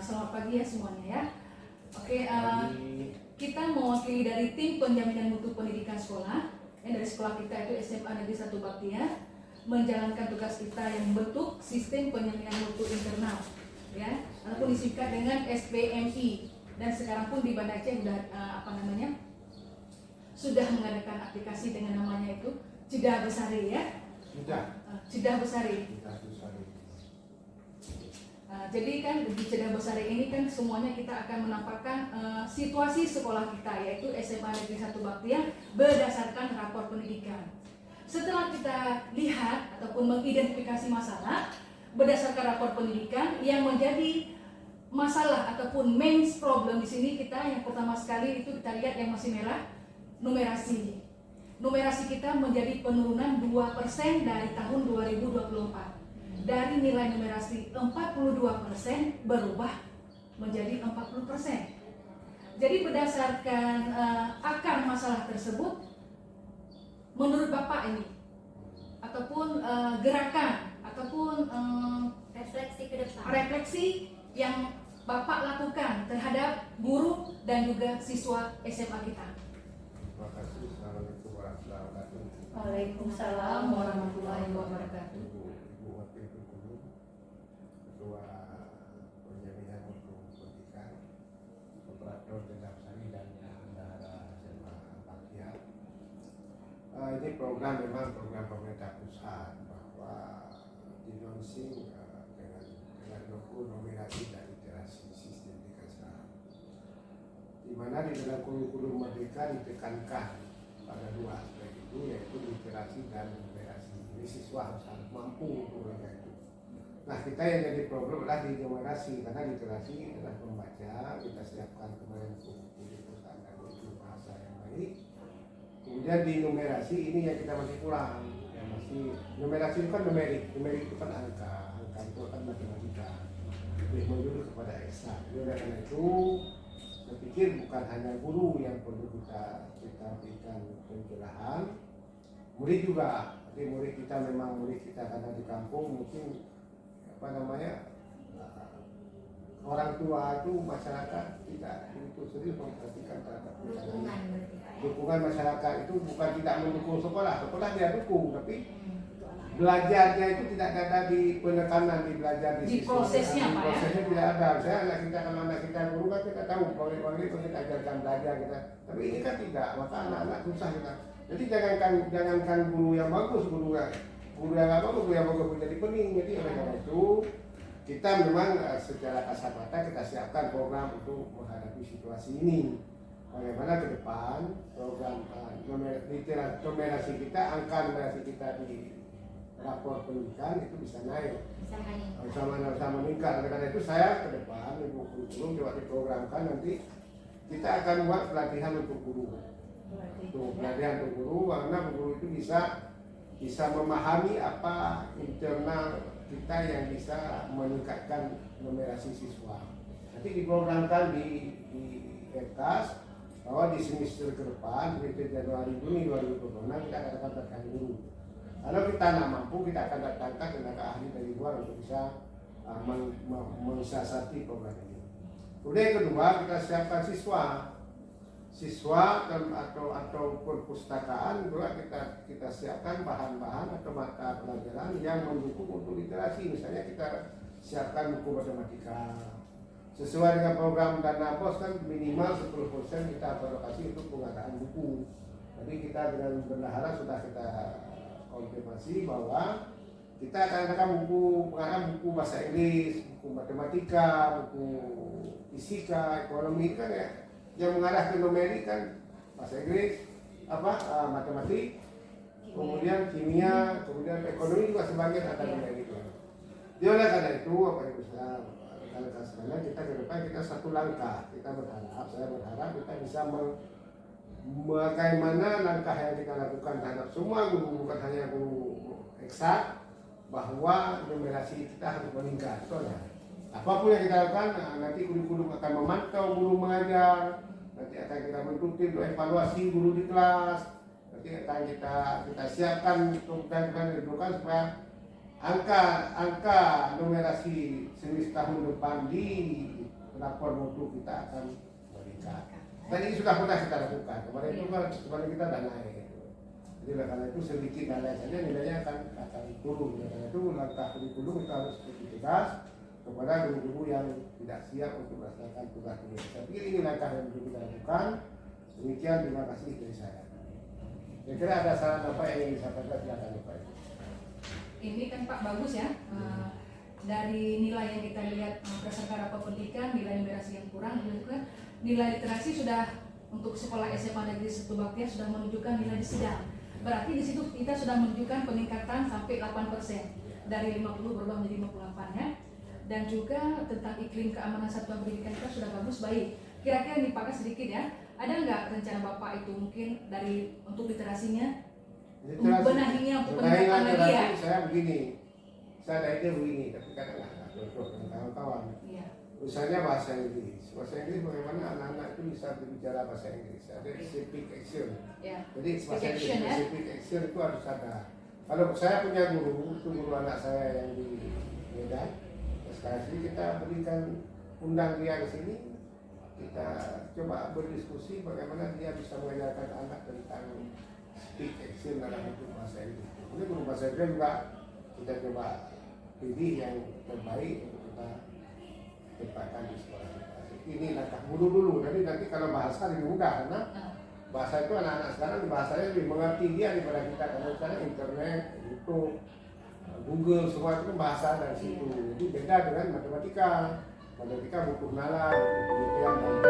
Selamat pagi ya semuanya ya. Oke, kita mewakili dari tim penjaminan mutu pendidikan sekolah yang dari sekolah kita itu SMA Negeri 1 Baktia, menjalankan tugas kita yang membentuk sistem penjaminan mutu internal ya, ataupun disingkat dengan SPMI. Dan sekarang pun di Banda Aceh sudah mengadakan aplikasi dengan namanya itu Cidah Besari ya. Cidah Besari. Jadi kan di Cidah Besari ini kan semuanya kita akan menampakkan situasi sekolah kita, yaitu SMA Negeri 1 Baktia berdasarkan rapor pendidikan. Setelah kita lihat ataupun mengidentifikasi masalah berdasarkan rapor pendidikan, yang menjadi masalah ataupun main problem di sini kita yang pertama sekali itu kita lihat yang masih merah, numerasi. Numerasi kita menjadi penurunan 2% dari tahun 2024. Dari nilai numerasi 42% berubah menjadi 40%. Jadi berdasarkan akar masalah tersebut, menurut Bapak ini ataupun gerakan ataupun refleksi yang Bapak lakukan terhadap guru dan juga siswa SMA kita. Terima kasih. Assalamualaikum warahmatullahi wabarakatuh. Waalaikumsalam warahmatullahi wabarakatuh. Ibu Wakil Guru, Ketua Penjaminan Mutu Pendidikan, Operator Cidah Besari dan Bendahara SMA Baktia. Ini program memang program pemerintah pusat bahwa di-launching dengan logo nominasi dan literasi sistem pendidikan sekarang, di mana di dalam kurikulum Merdeka ditekankan pada dua aspek itu, yaitu literasi dan numerasi. Ini siswa harus mampu untuk belajar itu. Nah, kita yang jadi problem adalah di numerasi, karena literasi adalah membaca. Kita siapkan kemarin buku di perusahaan dan buku bahasa yang baik. Kemudian di numerasi ini yang kita masih kurang. Yang masih numerasi itu kan numerik itu kan angka itu kan matematika. Lebih menjurus kepada eksak. Jadi oleh karena itu, saya pikir bukan hanya guru yang perlu kita berikan pencerahan, murid juga. Jadi murid kita karena di kampung mungkin orang tua itu masyarakat tidak begitu serius memperhatikan terhadap dukungan masyarakat itu. Bukan tidak mendukung sekolah dia dukung, tapi belajarnya itu tidak ada di penekanan di belajar di prosesnya, prosesnya tidak ada. Saya kalau anak kita guru kan kita tahu kalau kita ajarkan belajar kita, tapi ini kan tidak, maka anak-anak susah kita. Jadi jangankan guru yang bagus, guru yang nggak bagus, guru yang bagus menjadi pening. Jadi oleh karena itu kita memang secara kasat mata kita siapkan program untuk menghadapi situasi ini. Bagaimana ke depan program numerasi kita, angka numerasi kita di rapor pendidikan itu bisa naik, bisa meningkat. Oleh karena itu saya ke depan ibu kurikulum coba diprogramkan, nanti kita akan buat pelatihan untuk guru. Pelatihan untuk guru, karena guru itu bisa memahami apa internal kita yang bisa meningkatkan numerasi siswa. Nanti diprogramkan di kertas bahwa di semester ke depan, semester Januari Juni 2026 kita akan pelatihan guru. Kalau kita tidak mampu, kita akan datangkan tenaga ahli dari luar untuk bisa mensiasati program ini. Kemudian yang kedua, kita siapkan siswa atau perpustakaan juga kita siapkan bahan-bahan atau mata pelajaran yang mendukung untuk literasi. Misalnya kita siapkan buku matematika sesuai dengan program dana pos, kan minimal 10% kita alokasi untuk pengadaan buku. Jadi kita dengan bendahara sudah kita konfirmasi bahwa kita akan pengadaan buku bahasa Inggris, buku matematika, buku fisika, ekonomi kan ya, yang mengarah ke numerik kan bahasa Inggris, matematik, kemudian kimia, kemudian ekonomi juga sebagian ada numerik. Jadi oleh karena itu kita ke depan kita satu langkah, saya berharap kita bisa bagaimana langkah yang kita lakukan terhadap semua guru, bukan hanya guru eksak, bahwa numerasi kita harus meningkat. Soalnya apapun yang kita lakukan, nanti kurikulum akan memantau guru mengajar, nanti akan kita bentuk tim untuk evaluasi guru di kelas, nanti akan kita siapkan untuk dan menentukan supaya angka numerasi semester tahun depan di rapor mutu kita akan meningkat. Dan ini sudah pernah kita lakukan. Kemarin itu kan kemarin kita udah naik. Gitu. Jadi oleh karena itu sedikit naik saja nilainya akan turun. Oleh karena itu langkah kurikulum kita harus lebih tegas kepada guru-guru yang tidak siap untuk melaksanakan tugas ini. Saya pikir ini langkah yang perlu kita lakukan. Demikian, terima kasih dari saya. Kira-kira ada saran apa yang ingin disampaikan, silakan Pak. Ini kan Pak bagus ya. Dari nilai yang kita lihat berdasarkan rapor pendidikan, nilai literasi yang kurang, juga nilai literasi sudah untuk sekolah SMA Negeri 1 Baktiar sudah menunjukkan nilai sedang. Berarti di situ kita sudah menunjukkan peningkatan sampai 8% dari 50 berubah menjadi 58 ya. Dan juga tentang iklim keamanan satuan pendidikan kita sudah bagus, baik. Kira-kira dipakai sedikit ya. Ada nggak rencana Bapak itu mungkin dari untuk literasinya? Benahinya untuk peningkatan lagi ya? Saya begini. Saya ada ide begini, tapi kadang nggak cocok dengan kawan-kawan. Iya. Misalnya bahasa Inggris bagaimana anak-anak itu bisa berbicara bahasa Inggris. Ada speak action. Ya. Jadi bahasa Inggris, Action, ya? speak action itu harus ada. Kalau saya punya guru, itu guru anak saya yang di Medan. Sekarang ini kita berikan undang dia ke sini, kita coba berdiskusi bagaimana dia bisa mengajarkan anak tentang speak action dalam bentuk bahasa Inggris. Ini guru bahasa Inggris juga kita coba pilih yang terbaik untuk kita tempatkan di sekolah kita. Ini langkah dulu. Nanti kalau bahasa lebih mudah karena bahasa itu anak-anak sekarang bahasanya lebih mengerti dia daripada kita karena sekarang internet, YouTube, Google semua itu bahasa dari situ. Jadi beda dengan matematika. Matematika butuh nalar, butuh penelitian dan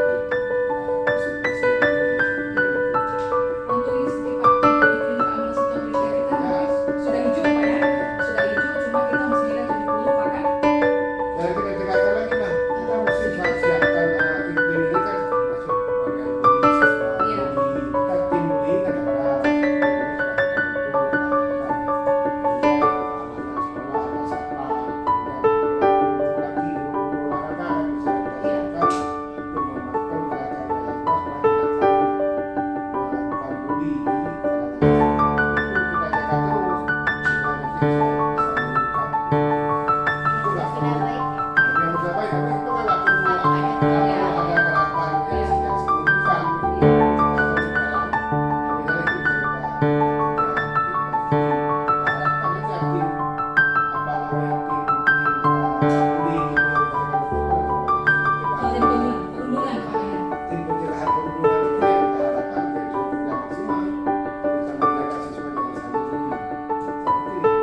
Untuk ini Pak, iklim keamanan satuan pendidikan kita sudah hijau Pak ya? Sudah hijau, cuma kita masih lihat lebih dulu Pak kan? dan kita tegaskan lagi lah, kita mesti siapkan iklim ini kan masuk bagian bullying siswa. Iya. Kita tim bullying kan ada. Perundungan Pak ya? Tim pencerahan perundungan itu yang kita harapkan dari sudah maksimal bisa menjaga siswa dari saling bullying. Seperti itu.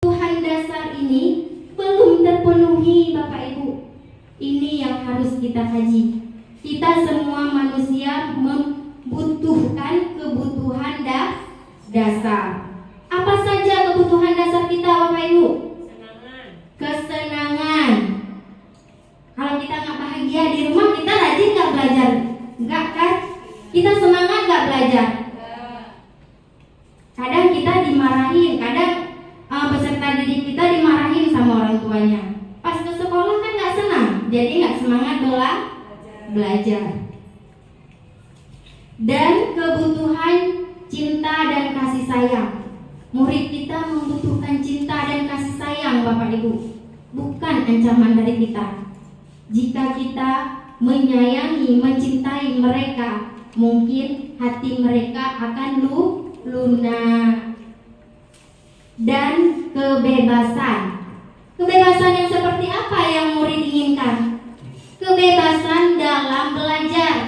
Kebutuhan dasar ini belum terpenuhi Bapak Ibu. Ini yang harus kita kaji. Kita semua manusia membutuhkan kebutuhan dasar. Apa saja kebutuhan dasar kita Bapak Ibu? Kesenangan. Kalau kita nggak bahagia di rumah, kita rajin nggak belajar? Enggak kan? Kita semangat nggak belajar? Kadang kita dimarahin, kadang peserta didik kita dimarahin sama orang tuanya. Pas ke sekolah kan nggak senang, jadi nggak semangat belajar. Dan kebutuhan cinta dan kasih sayang. Murid kita membutuhkan cinta dan kasih sayang Bapak Ibu, bukan ancaman dari kita. Jika kita menyayangi, mencintai mereka, mungkin hati mereka akan lunak. Dan kebebasan. Kebebasan yang seperti apa yang murid inginkan? Kebebasan dalam belajar.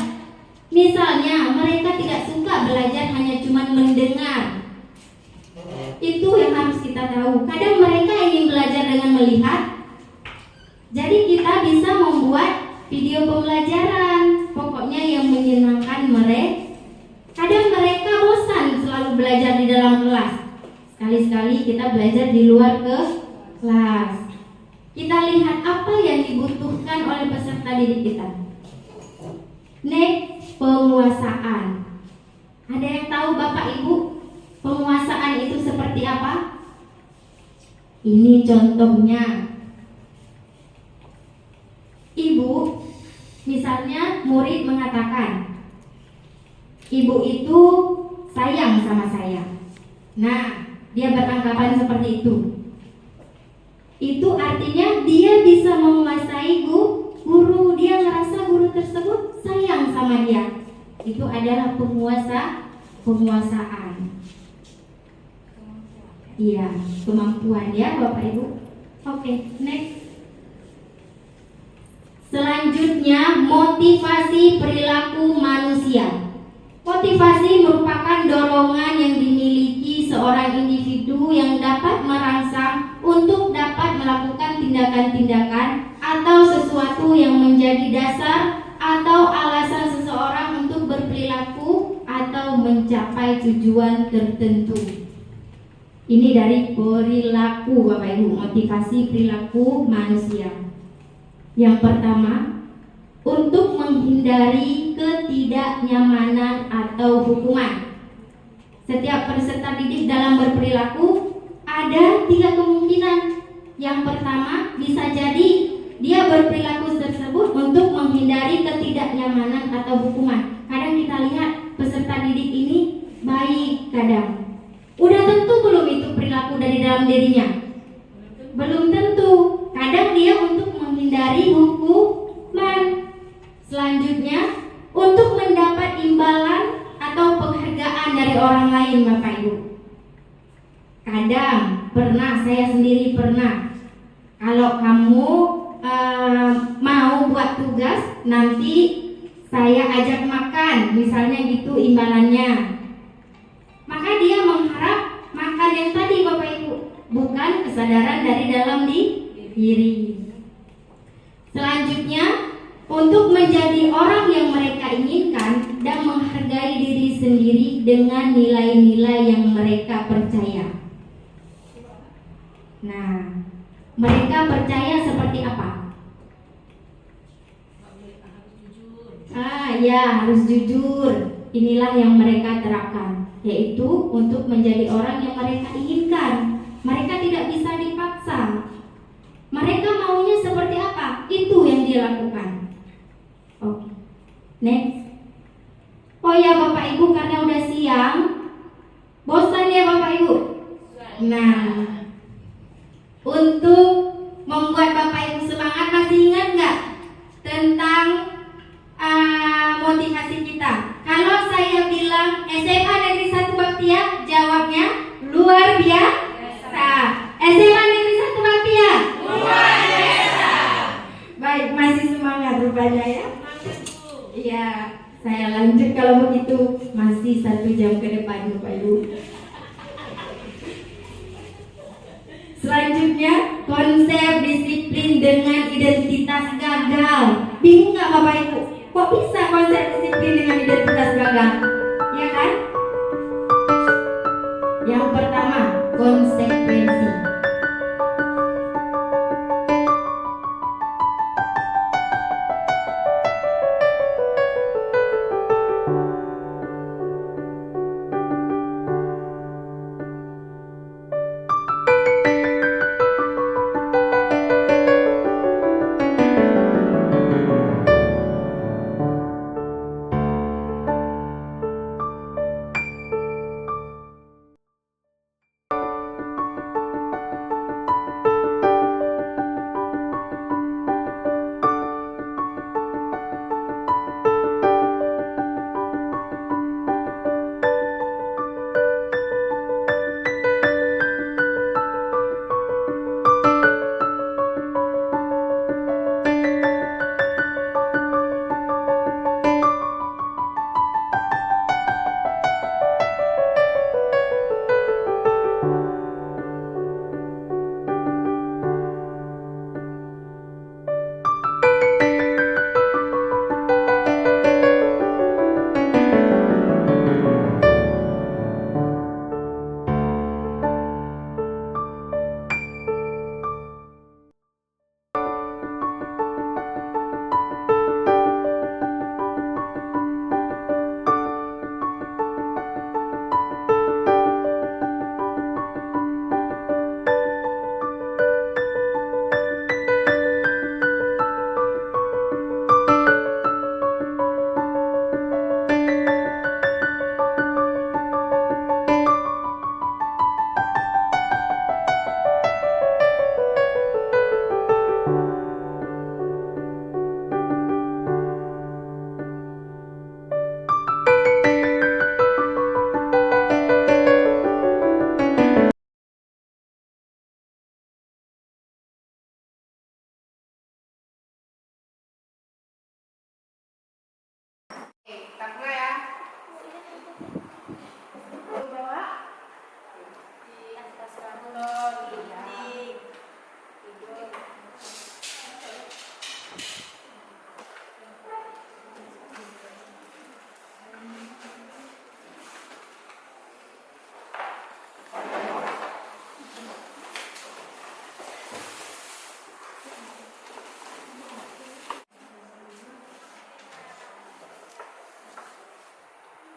Misalnya mereka tidak mendengar. Itu yang harus kita tahu. Kadang mereka ingin belajar dengan melihat. Jadi kita bisa membuat video pembelajaran, pokoknya yang menyenangkan mereka. Kadang mereka bosan selalu belajar di dalam kelas. Sekali-sekali kita belajar di luar kelas. Kita lihat apa yang dibutuhkan oleh peserta didik kita. Next, penguasaan. Ada yang tahu Bapak Ibu penguasaan itu seperti apa? Ini contohnya. Ibu, misalnya murid mengatakan, ibu itu sayang sama saya. Nah, dia beranggapan seperti itu. Itu artinya dia bisa menguasai guru. Dia ngerasa guru tersebut sayang sama dia. Itu adalah penguasaan. Iya, kemampuan ya Bapak Ibu. Oke, next. Selanjutnya, motivasi perilaku manusia. Motivasi merupakan dorongan yang dimiliki seorang individu yang dapat merangsang untuk dapat melakukan tindakan-tindakan atau sesuatu yang menjadi dasar atau alasan seseorang untuk berperilaku atau mencapai tujuan tertentu. Ini dari perilaku Bapak Ibu, motivasi perilaku manusia. Yang pertama, untuk menghindari ketidaknyamanan atau hukuman. Setiap peserta didik dalam berperilaku ada 3 kemungkinan. Yang pertama, bisa jadi dia berperilaku tersebut untuk menghindari ketidaknyamanan atau hukuman. Kadang kita lihat peserta didik ini baik kadang. Udah tentu belum itu perilaku dari dalam dirinya? Belum tentu. Kadang dia untuk menghindari hukuman. Selanjutnya, untuk mendapat imbalan atau penghargaan dari orang lain Bapak Ibu. Kadang, saya sendiri pernah. Kalau kamu mau buat tugas, nanti saya ajak makan, misalnya gitu imbalannya. Maka dia mengharap makan yang tadi Bapak Ibu, bukan kesadaran dari dalam diri. Selanjutnya, untuk menjadi orang yang mereka inginkan dan menghargai diri sendiri dengan nilai-nilai yang mereka percaya. Nah, mereka percaya seperti apa? Harus jujur. Inilah yang mereka terapkan, yaitu untuk menjadi orang yang mereka inginkan. Mereka tidak bisa dipaksa. Mereka maunya seperti apa? Itu yang dia lakukan. Oke. Next. Oh ya Bapak Ibu, karena udah siang, bosan ya Bapak Ibu? Nah, untuk membuat Bapak Ibu semangat, masih ingat nggak tentang motivasi kita? Kalau saya bilang SMA Negeri 1 Baktia, jawabnya luar biasa. SMA Negeri 1 Baktia, luar biasa. Baik, masih semangat rupanya ya. Iya, saya lanjut kalau begitu. Masih 1 jam ke depan Bapak Ibu. Selanjutnya, konsep disiplin dengan identitas gagal. Bingung nggak Bapak Ibu? Kok bisa konsep disiplin dengan identitas gagal? Ya kan? Yang pertama, konsekuensi.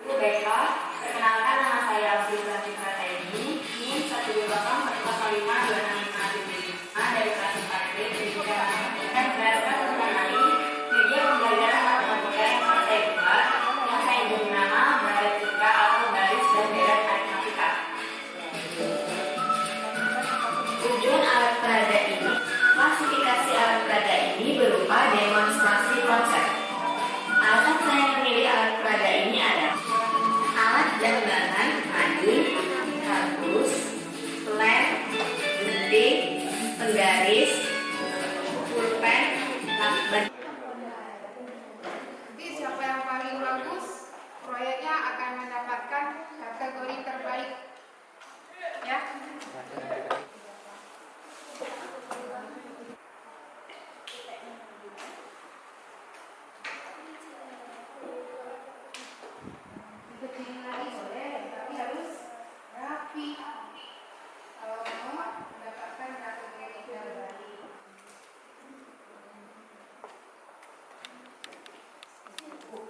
Baiklah, perkenalkan nama saya Alfi Franti Prataini, NIM 128452655 dari kelas 4B Pendidikan Matematika berdasarkan mengenai media pembelajaran matematika yang saya buat, yang saya beri nama Baratika atau Baris dan Deret Aritmatika. Tujuan alat peraga ini, klasifikasi alat peraga ini berupa demonstrasi konsep. Alasan saya memilih alat peraga ini adalah alat gambaran, mading, kartus, lem, gunting, penggaris, pulpen, lakban. Jadi siapa yang paling bagus, proyeknya akan mendapatkan kategori terbaik. Ya. Kecilin lagi boleh, tapi harus rapi. Kalau mau mendapatkan kategori terbaik.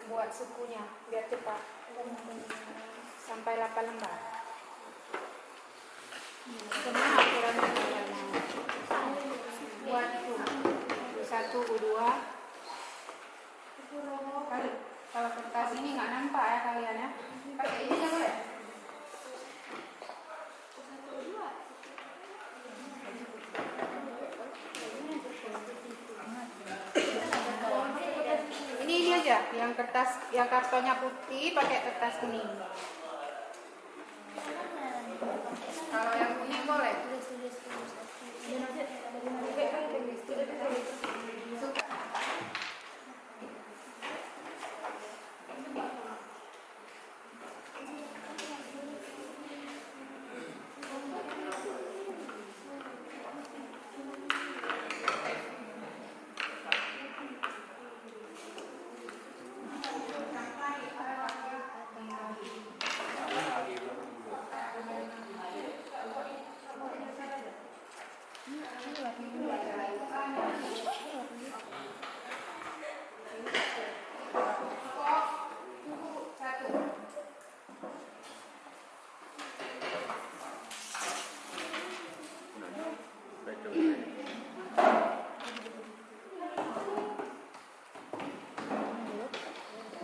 Buat sukunya biar cepat sampai 8 lembar. Semua aturannya sama. Buat itu U1, U2. Kalau kertas ini nggak nampak ya kalian ya. Pakai ini aja boleh. Ini aja, yang kertas, yang kartonnya putih pakai kertas kuning. Kalau yang kuning boleh.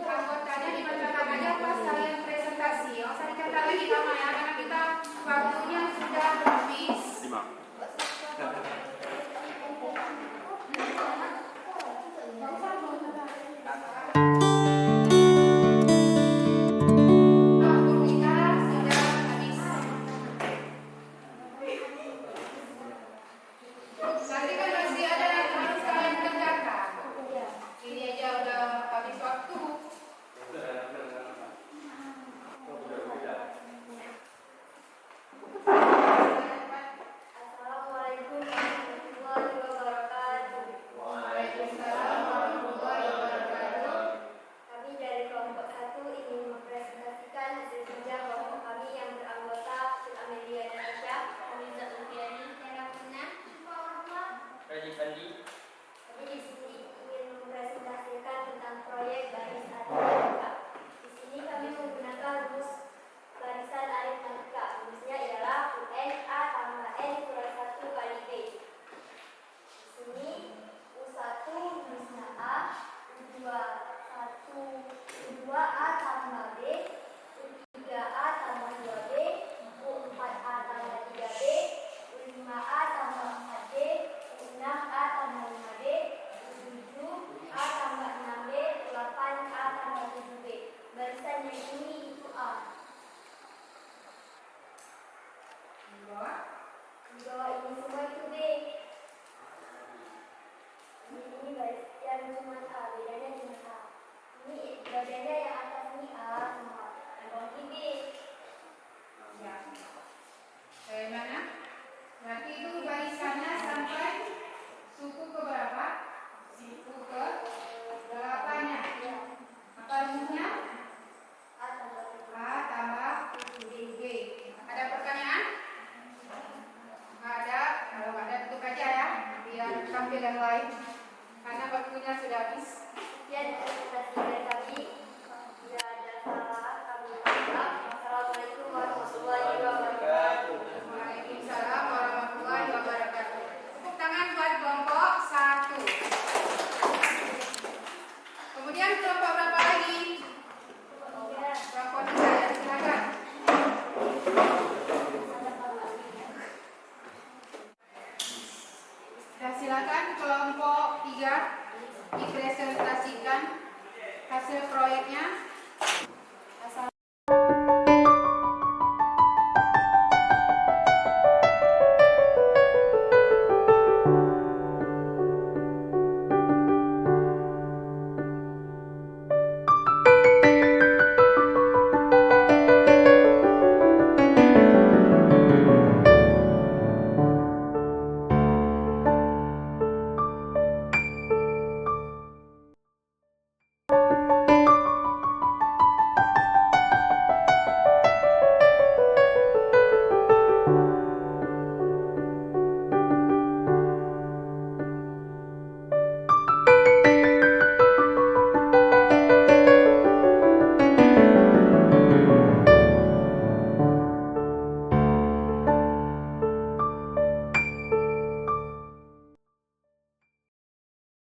Anggotanya dibacakan aja pas kalian presentasi. Yang usah dicatat lagi sama ya, karena kita waktunya sudah habis. Waktu kita sudah habis. Nanti kan masih ada yang harus kalian kerjakan. Ini aja udah habis waktu. Assalamualaikum warahmatullahi wabarakatuh. Waalaikumsalam warahmatullahi wabarakatuh. Kami dari kelompok 1 ingin mempresentasikan hasil kerja kelompok kami yang beranggota Sul Amelia Indonesia, Hamizah Ulfiani, Teramina, Kami di sini ingin mempresentasikan tentang proyek baris aritmatika. Di sini kami menggunakan rumus barisan aritmatika. Rumusnya ialah UN A tambah N kurang 1 kali B. Di sini U1 rumusnya A, U2A tambah B, U3A tambah 2B, U4A tambah 3B, U5A tambah 4B, U6A tambah 5B, U7A tambah 6B, U8A tambah 7B. Barisan yang ini itu A. Di bawah